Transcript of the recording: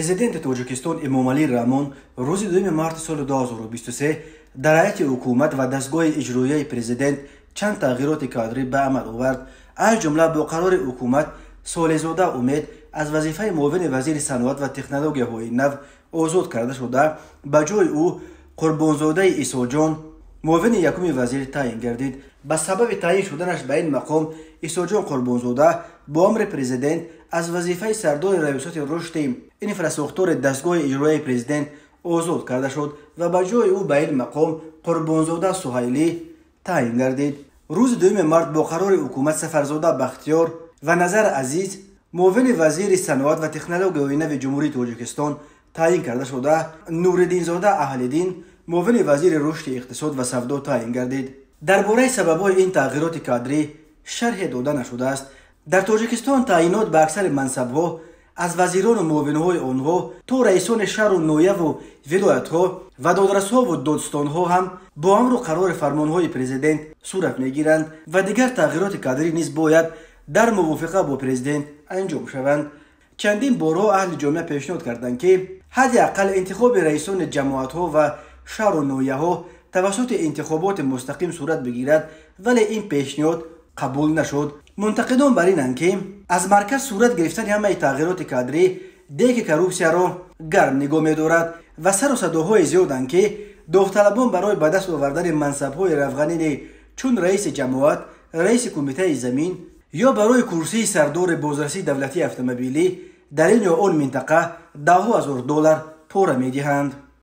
президент тоҷикистон эмомалӣ раҳмон рӯзи 2 марти соли 2023 дар ҳайати ҳукумат ва дастгоҳи иҷроияи президент чанд тағйироти кадрӣ ба амал овард. аз ҷумла бо қарори ҳукумат солезода умед аз вазифаи муовини вазири саноат ва технологияҳои нав озод карда шуда, ба ҷои ӯ қурбонзодаи исоҷон муовини якуми вазир таъин гардид. ба сабаби таъин шуданаш ба ин мақом исоҷон қурбонзода бо амри президент аз вазифаи сардори раёсати рушди инфраструктураи дастгоҳи иҷроияи президент озод карда шуд ва ба ҷои ӯ ба ин мақом қурбонзода суҳайлӣ таъин гардид. рӯзи 2 март бо қарори ҳукумат сафарзода бахтиёр ва назар азиз муовини вазири саноат ва технологияҳои нави ҷумҳурии тоҷикистон таъин карда шуда, нуриддинзода аҳлиддин муовини вазири рушди иқтисод ва савдо таъин гардид. дар бораи сабабҳои ин тағйироти кадрӣ шарҳе дода нашудааст. дар тоҷикистон таъинот ба аксари мансабҳо аз вазирону муовинҳои онҳо то раисони шаҳру ноҳияву вилоятҳо ва додрасҳову додстонҳо ҳам бо амру қарори фармонҳои президент сурат мегиранд ва дигар тағйироти кадрӣ низ бояд дар мувофиқа бо президент анҷом шаванд. чандин борҳо аҳли ҷомеа пешниҳод карданд ки ҳадди аққал интихоби раисони ҷамоатҳо ва шаҳру ноҳияҳо тавассути интихоботи мустақим сурат бигирад, вале ин пешниҳод қабул нашуд. мунтақидон бар инанд ки аз марказ сурат гирифтани ҳамаи тағйироти кадрӣ деги коррупсияро гарм нигоҳ медорад ва сару садоҳои зиёданд ки довталабон барои ба даст овардани мансабҳои равғанинӣ чун раиси ҷамоат, раиси кумитаи замин ё барои курсии сардори бозрасии давлатии автомобилӣ дар ин ё он минтақа $10,000 пора медиҳанд.